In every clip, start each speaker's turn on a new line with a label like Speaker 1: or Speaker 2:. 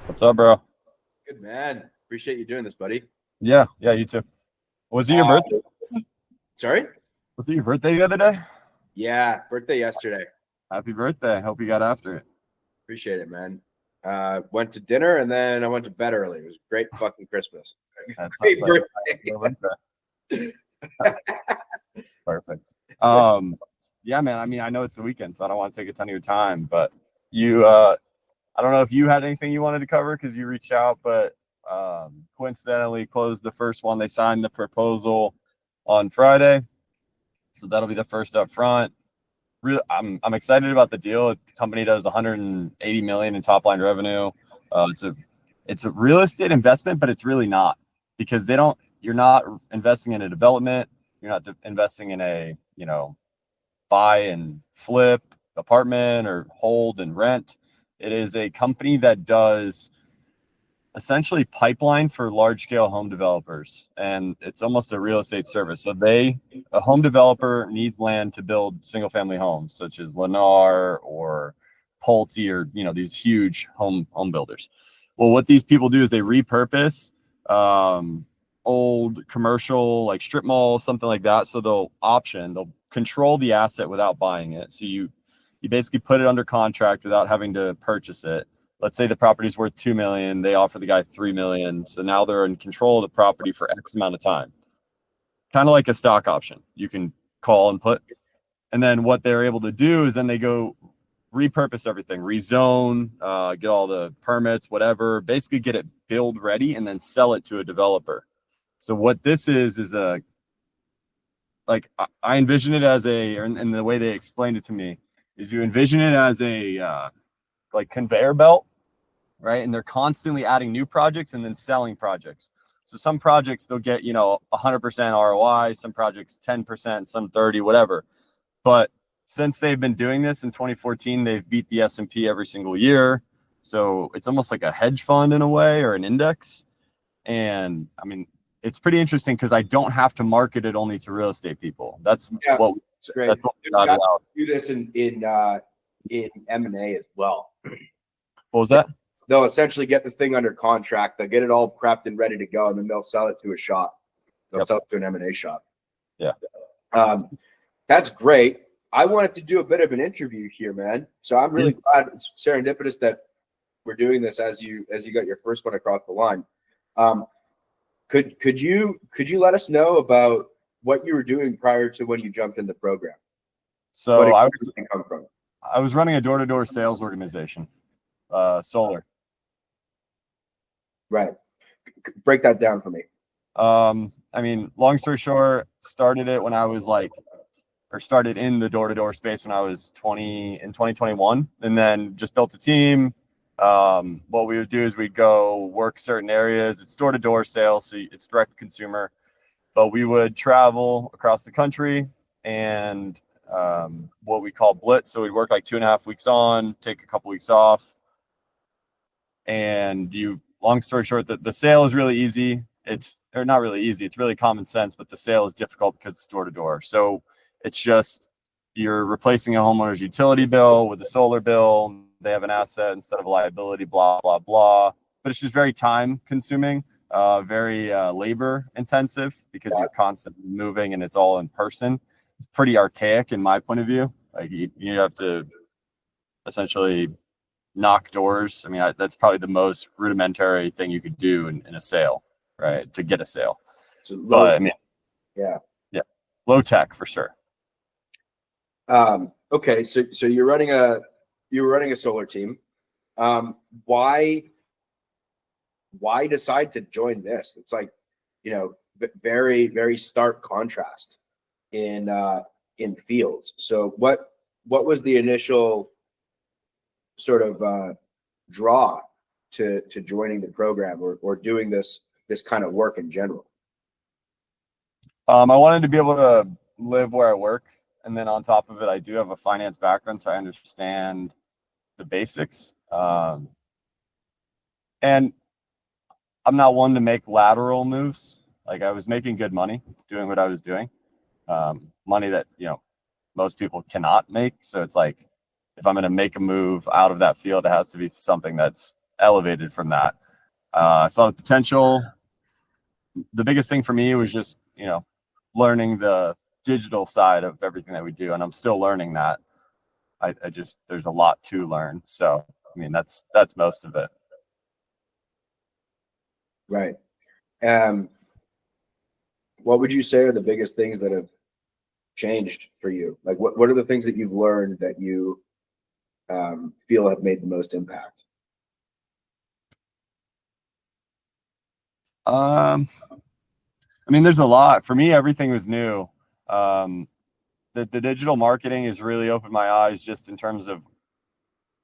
Speaker 1: What's up, bro?
Speaker 2: Good man. Appreciate you doing this, buddy.
Speaker 1: Yeah, you too. Was it your
Speaker 2: Uh,
Speaker 1: birthday?
Speaker 2: sorry?
Speaker 1: Was it your birthday the other day?
Speaker 2: Yeah, birthday yesterday.
Speaker 1: Happy birthday. Hope you got after it.
Speaker 2: Appreciate it, man. Went to dinner and then I went to bed early. It was a great fucking Christmas.
Speaker 1: That sounds
Speaker 2: Great
Speaker 1: like
Speaker 2: birthday.
Speaker 1: your birthday. Perfect. Yeah, man. I mean, I know it's the weekend, so I don't want to take a ton of your time, but I don't know if you had anything you wanted to cover because you reached out, but coincidentally closed the first one. They signed the proposal on Friday, so that'll be the first up front. Really, I'm excited about the deal. The company does 180 million in top line revenue. It's a real estate investment, but it's really not, because you're not investing in a development. You're not investing in a, buy and flip apartment or hold and rent. It is a company that does essentially pipeline for large scale home developers, and it's almost a real estate service. So a home developer needs land to build single family homes such as Lennar or Pulte, or these huge home builders. Well, what these people do is they repurpose old commercial, like strip malls, something like that. So they'll control the asset without buying it. So you basically put it under contract without having to purchase it. Let's say the property's worth 2 million. They offer the guy 3 million. So now they're in control of the property for X amount of time. Kind of like a stock option. You can call and put. And then what they're able to do is then they go repurpose everything, rezone, get all the permits, whatever, basically get it build ready and then sell it to a developer. So what this is like, I envision it as and the way they explained it to me is you envision it as a like conveyor belt, right? And they're constantly adding new projects and then selling projects. So some projects they'll get 100% ROI, some projects 10%, some 30, whatever. But since they've been doing this in 2014, they've beat the S&P every single year. So it's almost like a hedge fund in a way, or an index. And I mean, it's pretty interesting because I don't have to market it only to real estate people. That's what
Speaker 2: great.
Speaker 1: That's what we got it out.
Speaker 2: Do this in M&A as well.
Speaker 1: What was that?
Speaker 2: They'll essentially get the thing under contract. They'll get it all prepped and ready to go, and then they'll sell it to a shop. They'll sell it to an M&A shop.
Speaker 1: Yeah.
Speaker 2: That's great. I wanted to do a bit of an interview here, man. So I'm really glad it's serendipitous that we're doing this as you got your first one across the line. Could you let us know about what you were doing prior to when you jumped in the program?
Speaker 1: So I was running a door-to-door sales organization, solar.
Speaker 2: Right. Break that down for me.
Speaker 1: I mean, long story short, started in the door-to-door space when I was 2021, and then just built a team. What we would do is we'd go work certain areas. It's door-to-door sales, so it's direct consumer, but we would travel across the country and what we call blitz. So we'd work like 2.5 weeks on, take a couple weeks off. And long story short, the sale is really easy. Or not really easy. It's really common sense, but the sale is difficult because it's door to door. So it's just, you're replacing a homeowner's utility bill with a solar bill. They have an asset instead of a liability, blah, blah, blah. But it's just very time consuming, very labor intensive, because you're constantly moving and it's all in person. It's pretty archaic in my point of view. Like you have to essentially knock doors. I mean, that's probably the most rudimentary thing you could do in a sale, right? To get a sale. But I mean, yeah, low tech for sure.
Speaker 2: Okay, so you were running a solar team. Why decide to join this? It's like, very, very stark contrast in fields. So what was the initial sort of draw to joining the program or doing this kind of work in general?
Speaker 1: I wanted to be able to live where I work. And then on top of it, I do have a finance background, so I understand the basics. And I'm not one to make lateral moves. Like, I was making good money doing what I was doing. Money that, most people cannot make. So it's like, if I'm going to make a move out of that field, it has to be something that's elevated from that. I saw the potential. The biggest thing for me was just, learning the digital side of everything that we do. And I'm still learning that. I just, there's a lot to learn. So, I mean, that's most of it.
Speaker 2: Right. What would you say are the biggest things that have changed for you? Like what are the things that you've learned that you feel have made the most impact?
Speaker 1: I mean, there's a lot. For me, everything was new. The digital marketing has really opened my eyes just in terms of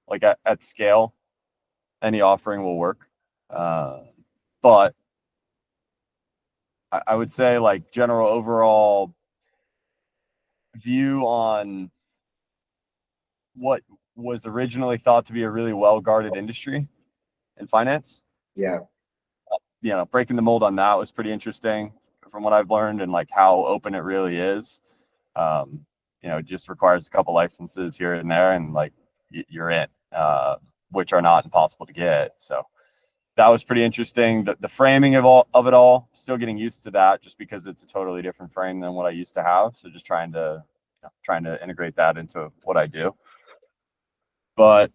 Speaker 1: like at scale, any offering will work. But I would say like general overall view on what was originally thought to be a really well-guarded industry in finance.
Speaker 2: Yeah.
Speaker 1: Breaking the mold on that was pretty interesting from what I've learned, and like how open it really is. It just requires a couple licenses here and there, and like you're in, which are not impossible to get. So that was pretty interesting. The framing of it all, still getting used to that, just because it's a totally different frame than what I used to have. So just trying to integrate that into what I do. But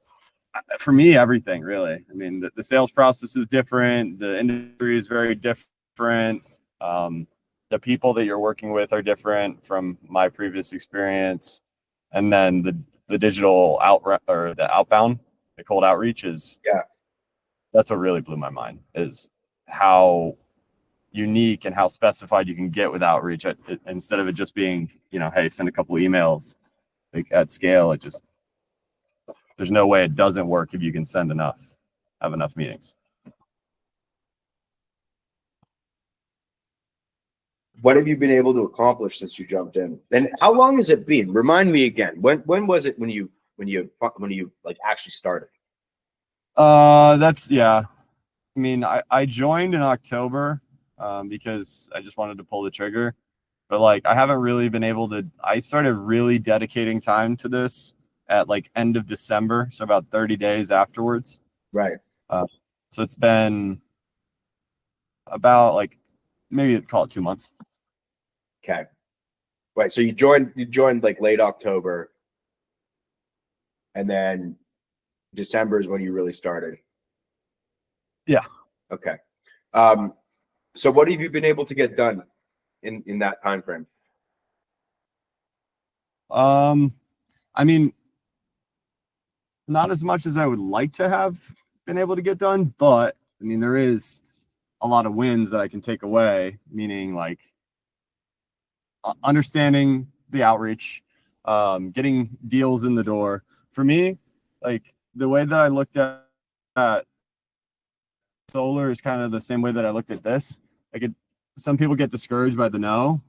Speaker 1: for me, everything really. I mean, the sales process is different. The industry is very different. The people that you're working with are different from my previous experience. And then the digital outbound, the cold outreach is, that's what really blew my mind, is how unique and how specified you can get with outreach instead of it just being, hey, send a couple emails. Like at scale, there's no way it doesn't work if you can have enough meetings.
Speaker 2: What have you been able to accomplish since you jumped in? And how long has it been? Remind me again. When was it when you like actually started?
Speaker 1: I mean, I joined in October because I just wanted to pull the trigger. But like I haven't really been able to. I started really dedicating time to this at like end of December, so about 30 days afterwards.
Speaker 2: Right.
Speaker 1: So it's been about like maybe call it 2 months.
Speaker 2: Okay. Right. So you joined like late October, and then December is when you really started.
Speaker 1: Yeah.
Speaker 2: Okay. So what have you been able to get done in that time frame?
Speaker 1: I mean, not as much as I would like to have been able to get done, but I mean, there is a lot of wins that I can take away, meaning like understanding the outreach, getting deals in the door. For me, like the way that I looked at solar is kind of the same way that I looked at this. Some people get discouraged by the no.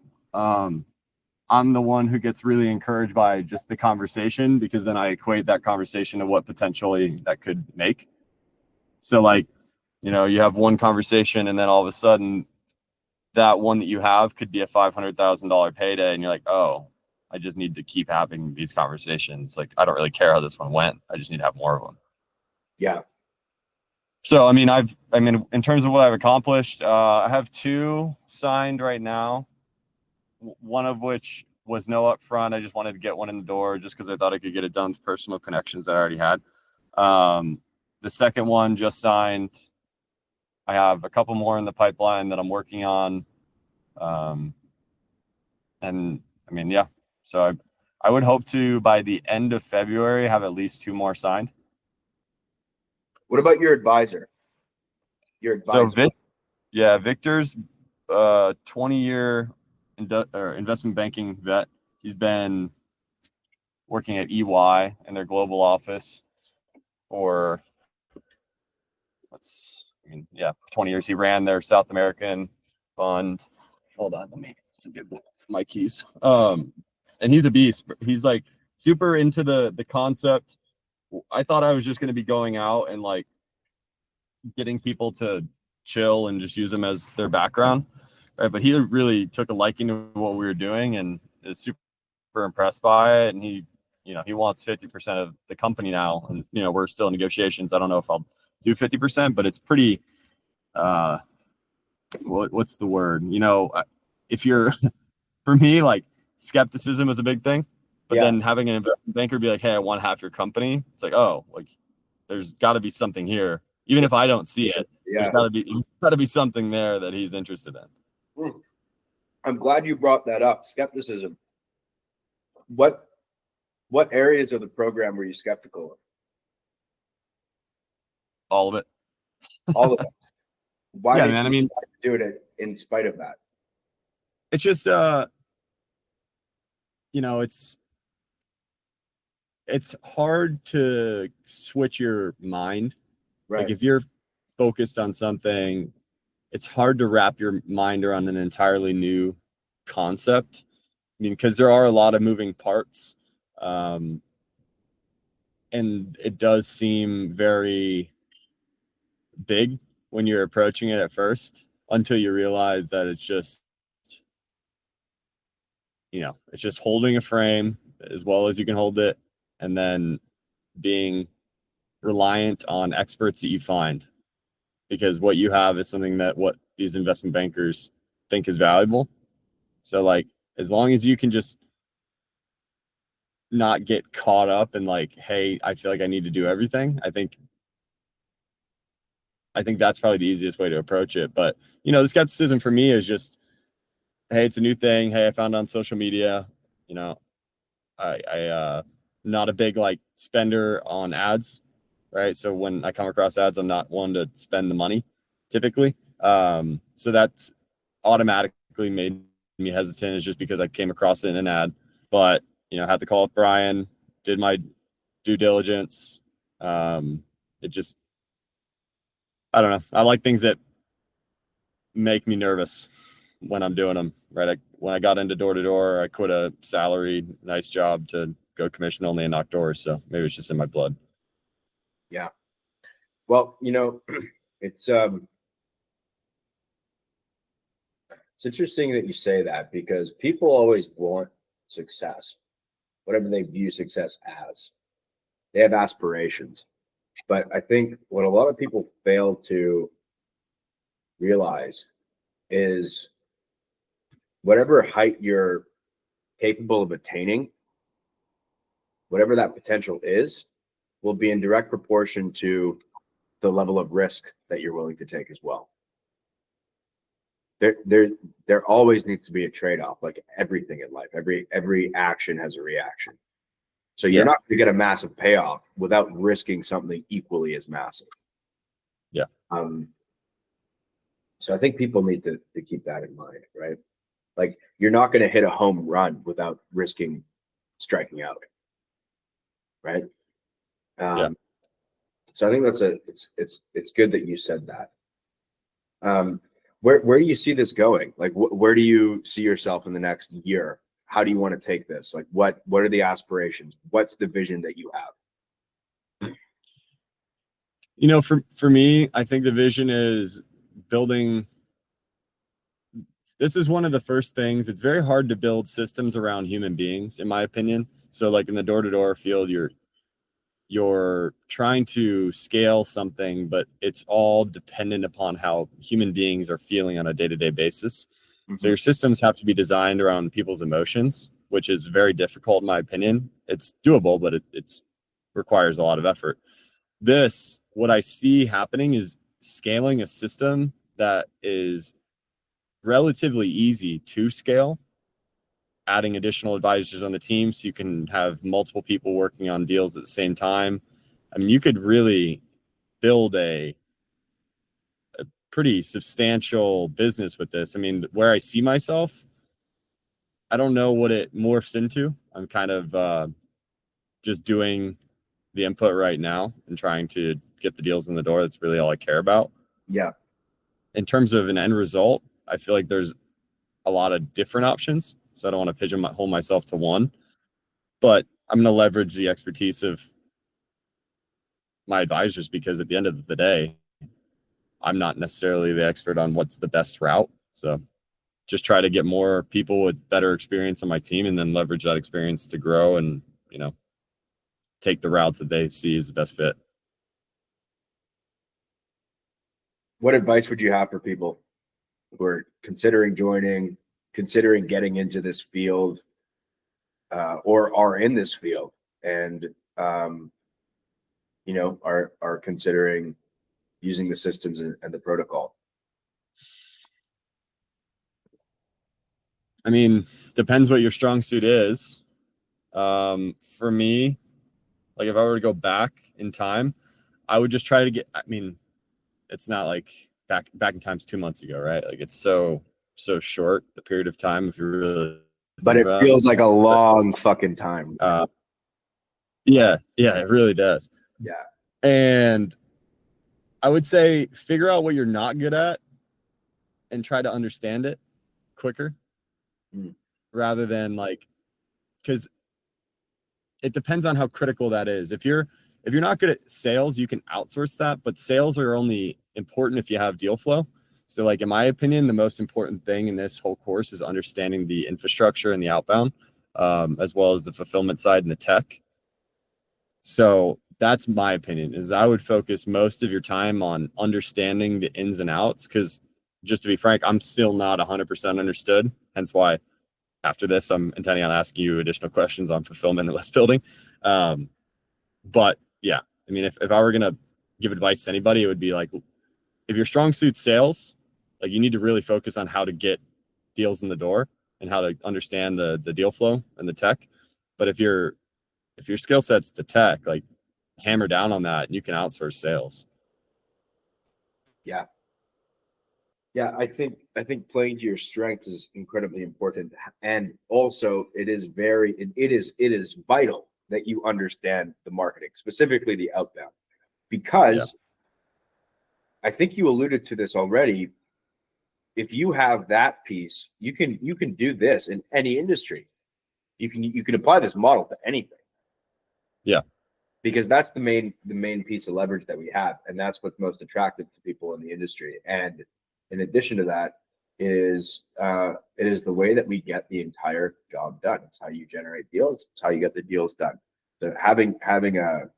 Speaker 1: I'm the one who gets really encouraged by just the conversation, because then I equate that conversation to what potentially that could make. So like, you have one conversation and then all of a sudden that one that you have could be a $500,000 payday. And you're like, oh, I just need to keep having these conversations. Like, I don't really care how this one went. I just need to have more of them.
Speaker 2: Yeah.
Speaker 1: So, I mean, in terms of what I've accomplished, I have 2 signed right now. One of which was no upfront. I just wanted to get one in the door just because I thought I could get it done with personal connections that I already had. The second one just signed. I have a couple more in the pipeline that I'm working on. And I mean, yeah. So I would hope to, by the end of February, have at least 2 more signed.
Speaker 2: What about your advisor?
Speaker 1: So Victor's 20-year investment banking vet. He's been working at EY in their global office for 20 years. He ran their South American fund. Hold on, let me get my keys. And he's a beast. He's like super into the concept. I thought I was just going to be going out and like getting people to chill and just use them as their background. Right. But he really took a liking to what we were doing and is super impressed by it. And he wants 50% of the company now. And, we're still in negotiations. I don't know if I'll do 50%, but it's pretty, what's the word? If you're, for me, like skepticism is a big thing, but
Speaker 2: Yeah.
Speaker 1: then having an investment banker be like, hey, I want half your company. It's like, oh, like there's got to be something here. Even if I don't see it, there's got to be something there that he's interested in.
Speaker 2: I'm glad you brought that up. Skepticism. What areas of the program were you skeptical of?
Speaker 1: All of it.
Speaker 2: All of it. Why
Speaker 1: Yeah,
Speaker 2: did
Speaker 1: man.
Speaker 2: you do it in spite of that?
Speaker 1: It's just it's hard to switch your mind.
Speaker 2: Right.
Speaker 1: Like if you're focused on something, it's hard to wrap your mind around an entirely new concept. I mean, because there are a lot of moving parts. And it does seem very big when you're approaching it at first, until you realize that it's just, it's just holding a frame as well as you can hold it, and then being reliant on experts that you find, because what you have is something that what these investment bankers think is valuable. So like, as long as you can just not get caught up in like, hey, I feel like I need to do everything, I think that's probably the easiest way to approach it. But the skepticism for me is just, hey, it's a new thing. Hey, I found it on social media. I not a big like spender on ads, right? So when I come across ads, I'm not one to spend the money typically. So that's automatically made me hesitant, is just because I came across it in an ad. But had to call up Brian, did my due diligence. It just, I don't know. I like things that make me nervous when I'm doing them, right? When I got into door to door, I quit a salaried nice job to go commission only and knock doors. So maybe it's just in my blood.
Speaker 2: Yeah. Well, it's interesting that you say that, because people always want success, whatever they view success as. They have aspirations. But I think what a lot of people fail to realize is whatever height you're capable of attaining, whatever that potential is, will be in direct proportion to the level of risk that you're willing to take as well. There always needs to be a trade-off, like everything in life. Every action has a reaction. So you're not going to get a massive payoff without risking something equally as massive.
Speaker 1: Yeah.
Speaker 2: So I think people need to keep that in mind, right? Like, you're not going to hit a home run without risking striking out, right? So I think it's good that you said that. Where do you see this going? Like, where do you see yourself in the next year? How do you want to take this? Like, what are the aspirations? What's the vision that you have?
Speaker 1: For me, I think the vision is building. This is one of the first things. It's very hard to build systems around human beings, in my opinion. So like in the door-to-door field, you're trying to scale something, but it's all dependent upon how human beings are feeling on a day-to-day basis. Mm-hmm. So your systems have to be designed around people's emotions, which is very difficult in my opinion. It's doable, but it's requires a lot of effort. What I see happening is scaling a system that is relatively easy to scale, adding additional advisors on the team so you can have multiple people working on deals at the same time. I mean, you could really build a pretty substantial business with this. I mean, where I see myself, I don't know what it morphs into. I'm kind of just doing the input right now and trying to get the deals in the door. That's really all I care about.
Speaker 2: Yeah.
Speaker 1: In terms of an end result, I feel like there's a lot of different options. So I don't want to pigeonhole myself to one, but I'm going to leverage the expertise of my advisors, because at the end of the day, I'm not necessarily the expert on what's the best route. So just try to get more people with better experience on my team, and then leverage that experience to grow and, take the routes that they see as the best fit.
Speaker 2: What advice would you have for people who are considering joining, considering getting into this field, or are in this field and, are considering using the systems and the protocol?
Speaker 1: I mean, depends what your strong suit is. For me, like if I were to go back in time, I would just try to get, I mean, it's not like back in time's 2 months ago, right? Like it's so short, the period of time, if you really
Speaker 2: But
Speaker 1: think
Speaker 2: it
Speaker 1: about
Speaker 2: feels like a long fucking time.
Speaker 1: yeah, it really does.
Speaker 2: Yeah.
Speaker 1: And I would say figure out what you're not good at and try to understand it quicker rather than like, because it depends on how critical that is. If you're not good at sales, you can outsource that, but sales are only important if you have deal flow. So like, in my opinion, the most important thing in this whole course is understanding the infrastructure and the outbound, as well as the fulfillment side and the tech. So that's my opinion, is I would focus most of your time on understanding the ins and outs. Cause just to be frank, I'm still not 100% understood. Hence why after this, I'm intending on asking you additional questions on fulfillment and list building. But yeah, I mean, if I were going to give advice to anybody, it would be like, if your strong suit's sales, like you need to really focus on how to get deals in the door and how to understand the deal flow and the tech. But if your skill set's the tech, like hammer down on that and you can outsource sales.
Speaker 2: Yeah. Yeah, I think playing to your strengths is incredibly important, and also it is vital that you understand the marketing, specifically the outbound, because I think you alluded to this already. If you have that piece, you can do this in any industry. You can apply this model to anything.
Speaker 1: Yeah.
Speaker 2: Because that's the main piece of leverage that we have, and that's what's most attractive to people in the industry. And in addition to that, it is the way that we get the entire job done. It's how you generate deals. It's how you get the deals done. So having a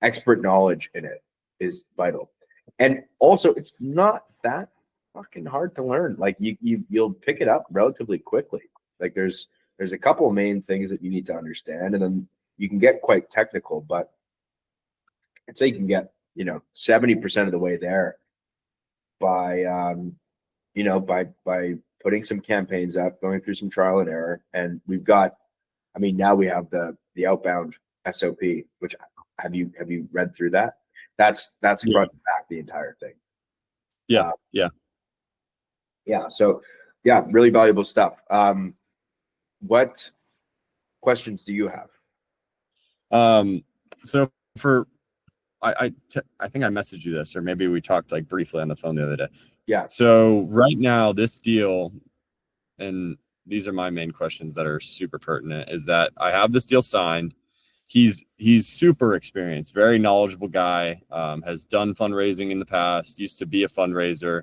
Speaker 2: expert knowledge in it is vital. And also, it's not that fucking hard to learn. Like you'll pick it up relatively quickly. Like there's a couple of main things that you need to understand, and then you can get quite technical, but I'd say you can get 70% of the way there by by putting some campaigns up, going through some trial and error. And we've got, I mean, now we have the outbound SOP, which have you read through that? That's front and back the entire thing. Yeah. So yeah, really valuable stuff. What questions do you have?
Speaker 1: So I think I messaged you this, or maybe we talked like briefly on the phone the other day.
Speaker 2: Yeah.
Speaker 1: So right now, this deal, and these are my main questions that are super pertinent, is that I have this deal signed. He's super experienced, very knowledgeable guy, has done fundraising in the past, used to be a fundraiser.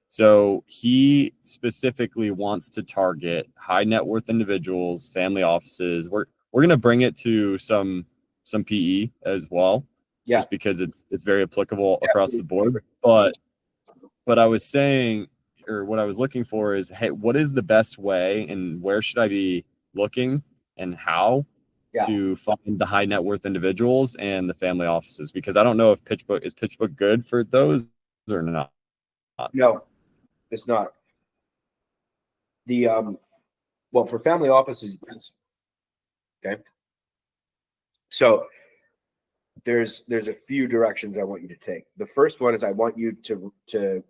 Speaker 1: So he specifically wants to target high net worth individuals, family offices. We're going to bring it to some PE as well.
Speaker 2: Yeah.
Speaker 1: Just because it's very applicable across the board. But I was saying, or what I was looking for is, hey, what is the best way and where should I be looking and how to find the high net worth individuals and the family offices? Because I don't know if is PitchBook good for those or not.
Speaker 2: No, it's not. The well, for family offices, okay. So there's a few directions I want you to take. The first one is I want you to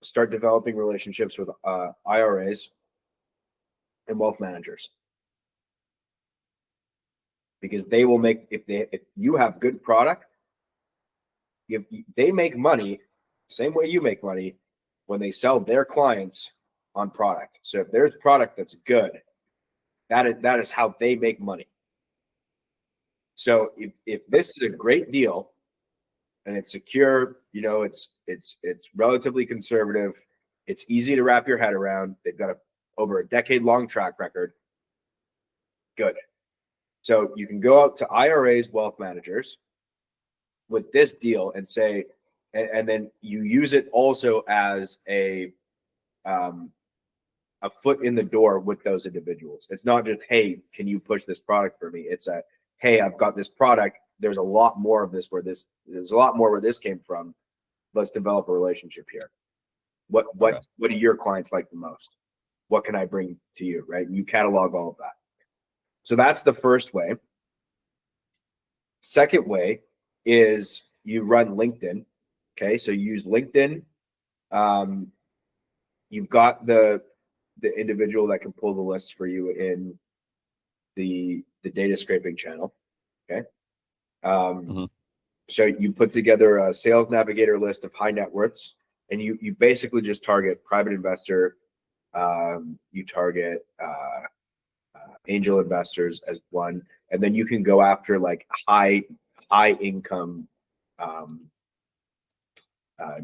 Speaker 2: start developing relationships with IRAs and wealth managers, because they will make, if you have good product, they make money same way you make money when they sell their clients on product. So if there's product that's good, that is how they make money. So if this is a great deal and it's secure, it's relatively conservative, it's easy to wrap your head around, they've got over a decade-long track record, good. So you can go out to IRAs, wealth managers with this deal and say, and then you use it also as a foot in the door with those individuals. It's not just, hey, can you push this product for me? It's a, hey, I've got this product. There's a lot more of this there's a lot more where this came from. Let's develop a relationship here. What do your clients like the most? What can I bring to you, right? And you catalog all of that. So that's the first way. Second way is you run LinkedIn. Okay, so you use LinkedIn. You've got the individual that can pull the lists for you in the data scraping channel. Okay. So you put together a sales navigator list of high net worths, and you basically just target private investor. You target angel investors as one, and then you can go after like high income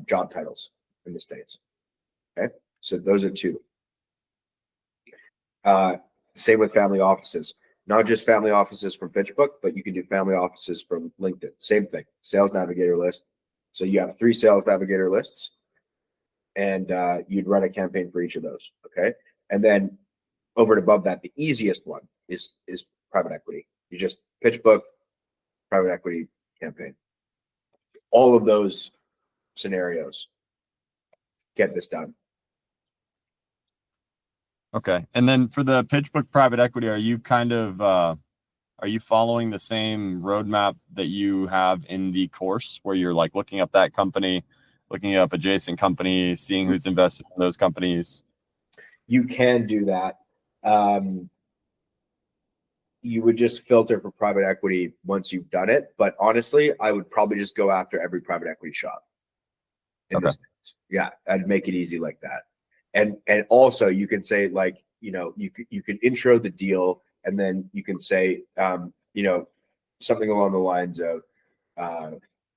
Speaker 2: job titles in the States. Okay, so those are two. Same with family offices. Not just family offices from PitchBook, but you can do family offices from LinkedIn. Same thing, sales navigator list. So you have 3 sales navigator lists, and you'd run a campaign for each of those. Okay, and then over and above that, the easiest one is private equity. You just PitchBook, private equity campaign. All of those scenarios get this done.
Speaker 1: Okay. And then for the PitchBook private equity, are you kind of are you following the same roadmap that you have in the course, where you're like looking up that company, looking up adjacent companies, seeing who's invested in those companies?
Speaker 2: You can do that. You would just filter for private equity once you've done it. But honestly, I would probably just go after every private equity shop in the States. Yeah, I'd make it easy like that. And also you can say, like, you know, you could intro the deal, and then you can say, you know, something along the lines of,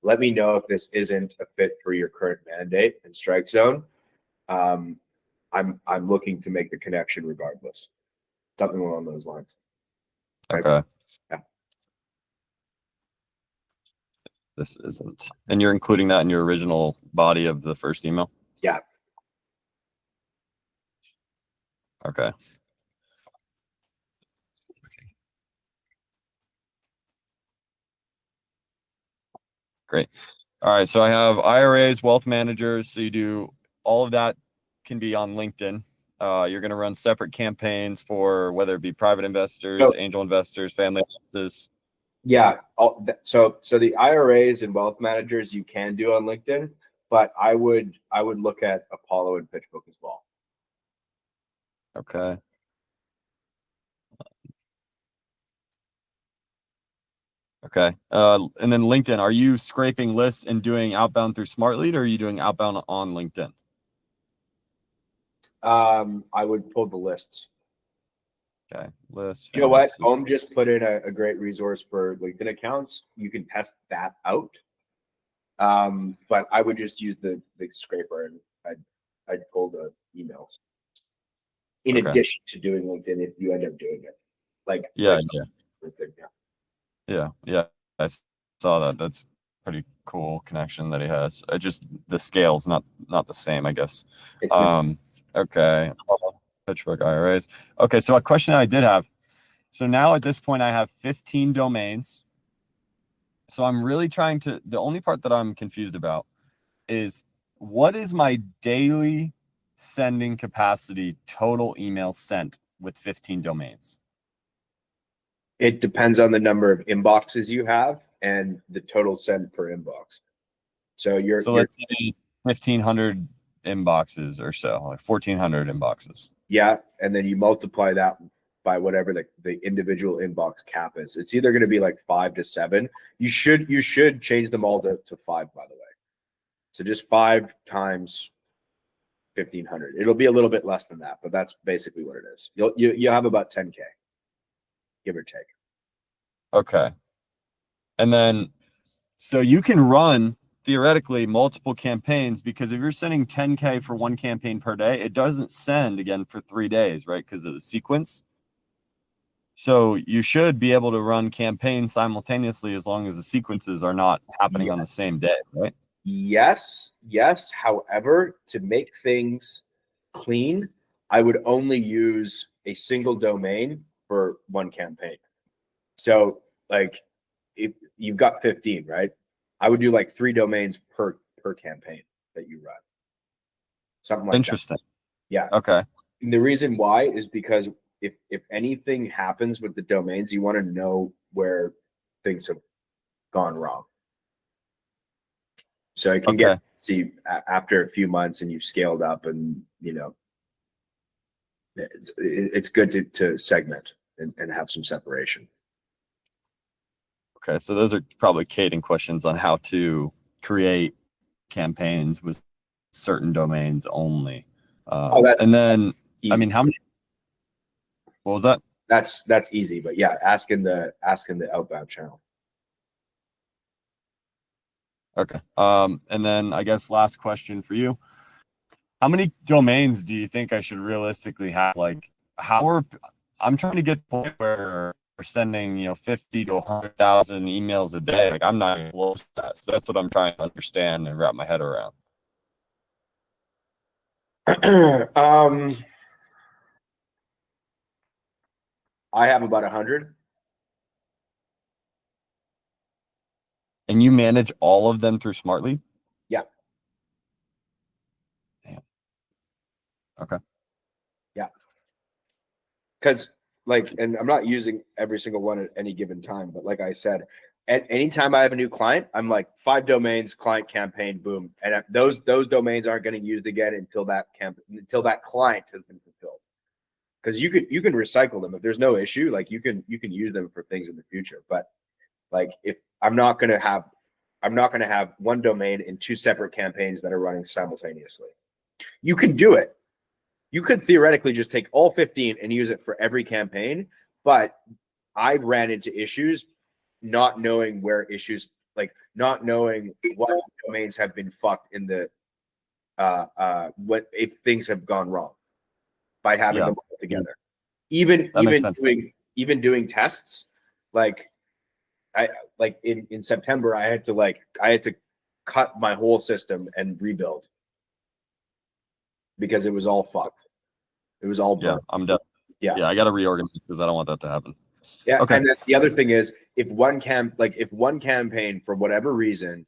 Speaker 2: let me know if this isn't a fit for your current mandate and strike zone. I'm looking to make the connection regardless. Something along those lines.
Speaker 1: Okay.
Speaker 2: Yeah.
Speaker 1: This isn't, and you're including that in your original body of the first email?
Speaker 2: Yeah.
Speaker 1: Okay. Great. All right. So I have IRAs, wealth managers. So you do all of that, can be on LinkedIn. You're going to run separate campaigns for whether it be private investors, angel investors, family offices.
Speaker 2: Yeah. So the IRAs and wealth managers you can do on LinkedIn, but I would look at Apollo and PitchBook as well.
Speaker 1: Okay. Okay. And then LinkedIn, are you scraping lists and doing outbound through Smart Lead, or are you doing outbound on LinkedIn?
Speaker 2: I would pull the lists.
Speaker 1: Okay. Lists.
Speaker 2: You know what? Om just put in a great resource for LinkedIn accounts. You can test that out. But I would just use the scraper, and I'd pull the emails in addition to doing LinkedIn if you end up doing it. Like,
Speaker 1: yeah.
Speaker 2: LinkedIn,
Speaker 1: Yeah. I saw that. That's pretty cool connection that he has. The scale's not the same, I guess. Okay. PitchBook IRAs. Okay. So a question I did have. So now at this point, I have 15 domains. So I'm really trying to, the only part that I'm confused about is, what is my daily sending capacity total email sent with 15 domains?
Speaker 2: It depends on the number of inboxes you have and the total send per inbox. So
Speaker 1: let's say 1,500 inboxes or so, like 1,400 inboxes.
Speaker 2: Yeah, and then you multiply that by whatever the individual inbox cap is. It's either going to be like 5 to 7. You should change them all to 5, by the way. So just 5 times 1,500. It'll be a little bit less than that, but that's basically what it is. You'll have about 10K, give or take.
Speaker 1: Okay. And then, so you can run theoretically multiple campaigns, because if you're sending 10K for one campaign per day, it doesn't send again for 3 days, right? Because of the sequence. So you should be able to run campaigns simultaneously as long as the sequences are not happening on the same day, right?
Speaker 2: Yes. However, to make things clean, I would only use a single domain for one campaign. So like if you've got 15, right? I would do like 3 domains per campaign that you run. Something like
Speaker 1: Interesting.
Speaker 2: that. Yeah.
Speaker 1: Okay.
Speaker 2: And the reason why is because if anything happens with the domains, you want to know where things have gone wrong. So it can
Speaker 1: Okay.
Speaker 2: see after a few months and you've scaled up, and it's good to segment and have some separation.
Speaker 1: Okay. So those are probably Caden questions on how to create campaigns with certain domains only. And then,
Speaker 2: easy.
Speaker 1: I mean, how many? What was that?
Speaker 2: That's easy, but yeah, ask in the outbound channel.
Speaker 1: Okay. And then I guess last question for you. How many domains do you think I should realistically have? Like, I'm trying to get to the point where we're sending, 50 to 100,000 emails a day. Like, I'm not even close to that. So that's what I'm trying to understand and wrap my head around.
Speaker 2: I have about 100.
Speaker 1: And you manage all of them through Smartly?
Speaker 2: Yeah.
Speaker 1: Damn. Okay.
Speaker 2: Yeah. Because and I'm not using every single one at any given time, but like I said, at any time I have a new client, I'm like 5 domains, client campaign, boom. And those domains aren't getting used again until that client has been fulfilled. Because you can recycle them if there's no issue. Like you can use them for things in the future. But like if I'm not gonna have one domain in 2 separate campaigns that are running simultaneously. You can do it. You could theoretically just take all 15 and use it for every campaign, but I ran into issues not knowing where issues, like not knowing what domains have been fucked in the what if things have gone wrong by having them all together. Even doing tests, like in September, I had to cut my whole system and rebuild because it was all fucked. It was all burnt.
Speaker 1: Yeah, I'm done. Yeah, I got to reorganize because I don't want that to happen.
Speaker 2: Yeah, okay. And then the other thing is, if one campaign for whatever reason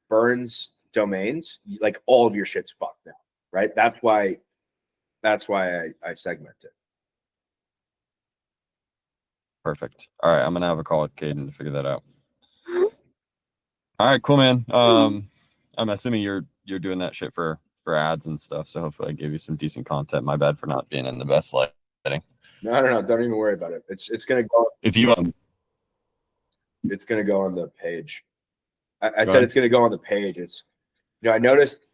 Speaker 2: burns domains, like all of your shit's fucked now, right? That's why I segment it.
Speaker 1: Perfect. All right, I'm gonna have a call with Caden to figure that out. All right, cool, man. I'm assuming you're doing that shit for ads and stuff, so hopefully I gave you some decent content. My bad for not being in the best lighting.
Speaker 2: No, don't even worry about it. It's gonna go.
Speaker 1: If you
Speaker 2: it's gonna go on the page. I said it's gonna go on the page. It's I noticed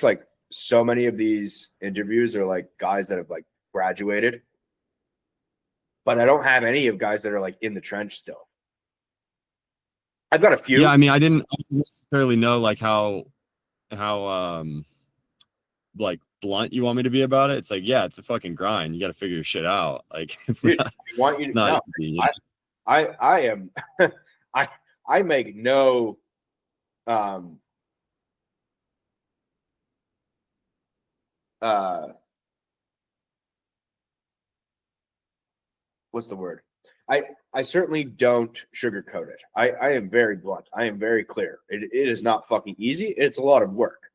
Speaker 2: like so many of these interviews are like guys that have like graduated, but I don't have any of guys that are like in the trench still. I've got a few.
Speaker 1: Yeah, I mean, I didn't necessarily know like how like blunt you want me to be about it. It's like, yeah, it's a fucking grind. You got to figure your shit out. Like it's
Speaker 2: Dude,
Speaker 1: not,
Speaker 2: I want you to know.
Speaker 1: Easy.
Speaker 2: I am I make no what's the word? I certainly don't sugarcoat it. I am very blunt. I am very clear. It is not fucking easy. It's a lot of work.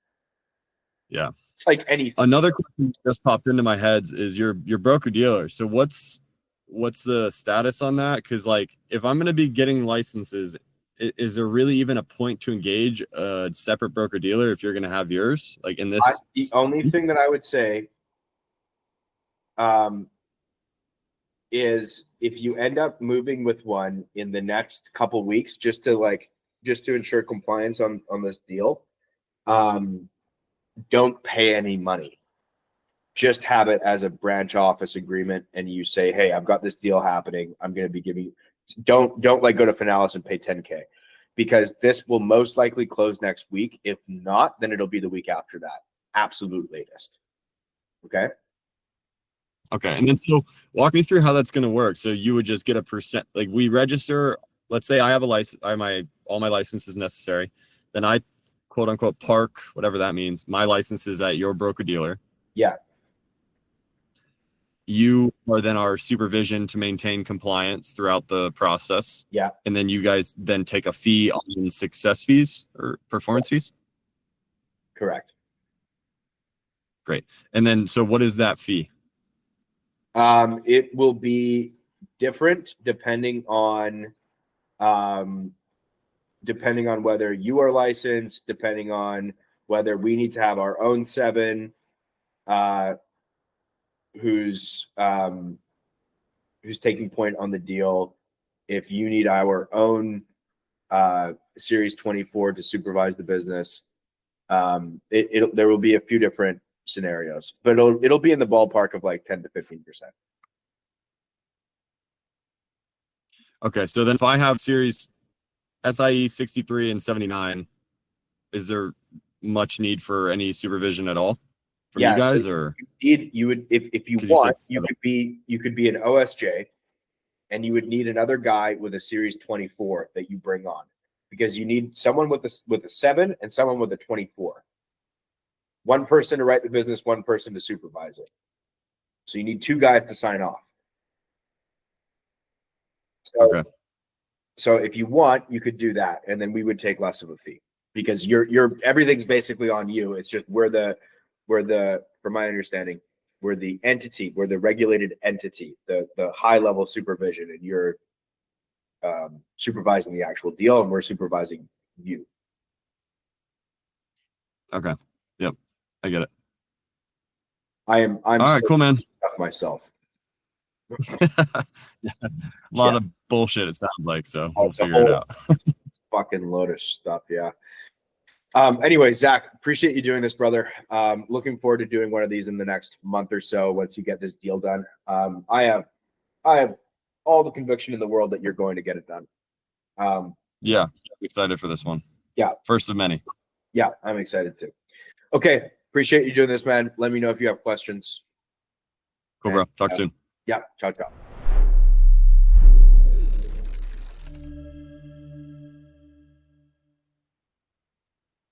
Speaker 1: Yeah.
Speaker 2: It's like anything.
Speaker 1: Another question that just popped into my head is your broker dealer. So what's the status on that? Because like if I'm gonna be getting licenses, is there really even a point to engage a separate broker dealer if you're gonna have yours? Like in this,
Speaker 2: the only thing that I would say is if you end up moving with one in the next couple weeks, just to ensure compliance on this deal, don't pay any money. Just have it as a branch office agreement, and you say, hey, I've got this deal happening. I'm going to be giving. Don't like go to Finalis and pay 10K, because this will most likely close next week. If not, then it'll be the week after that. Absolute latest. Okay.
Speaker 1: Okay. And then so walk me through how that's going to work. So you would just get a percent, like we register, let's say I have a license, all my licenses necessary. Then I quote unquote park, whatever that means, my license is at your broker dealer.
Speaker 2: Yeah.
Speaker 1: You are then our supervision to maintain compliance throughout the process.
Speaker 2: Yeah.
Speaker 1: And then you guys then take a fee on success fees or performance fees.
Speaker 2: Correct.
Speaker 1: Great. And then, so what is that fee?
Speaker 2: It will be different depending on whether you are licensed, depending on whether we need to have our own 7, who's taking point on the deal. If you need our own Series 24 to supervise the business, there will be a few different scenarios, but it'll be in the ballpark of like 10 to 15%.
Speaker 1: Okay, so then if I have Series SIE 63 and 79, is there much need for any supervision at all from you guys?
Speaker 2: So
Speaker 1: or
Speaker 2: you would, if you want, you could be an OSJ, and you would need another guy with a Series 24 that you bring on, because you need someone with a 7 and someone with a 24. One person to write the business, one person to supervise it. So you need 2 guys to sign off.
Speaker 1: Okay.
Speaker 2: So if you want, you could do that, and then we would take less of a fee, because everything's basically on you. It's just from my understanding, we're the entity, we're the regulated entity, the high level supervision, and you're supervising the actual deal, and we're supervising you.
Speaker 1: Okay. Yep. I get it.
Speaker 2: I'm
Speaker 1: all right, cool, man.
Speaker 2: Myself.
Speaker 1: A lot of bullshit, it sounds like, so we'll figure it out.
Speaker 2: Fucking load of stuff. Yeah. Anyway, Zach, appreciate you doing this, brother. Looking forward to doing one of these in the next month or so once you get this deal done. I have all the conviction in the world that you're going to get it done.
Speaker 1: Yeah, excited for this one.
Speaker 2: Yeah.
Speaker 1: First of many.
Speaker 2: Yeah, I'm excited too. Okay, appreciate you doing this, man. Let me know if you have questions.
Speaker 1: Cool, bro. Talk soon.
Speaker 2: Yeah, ciao, ciao.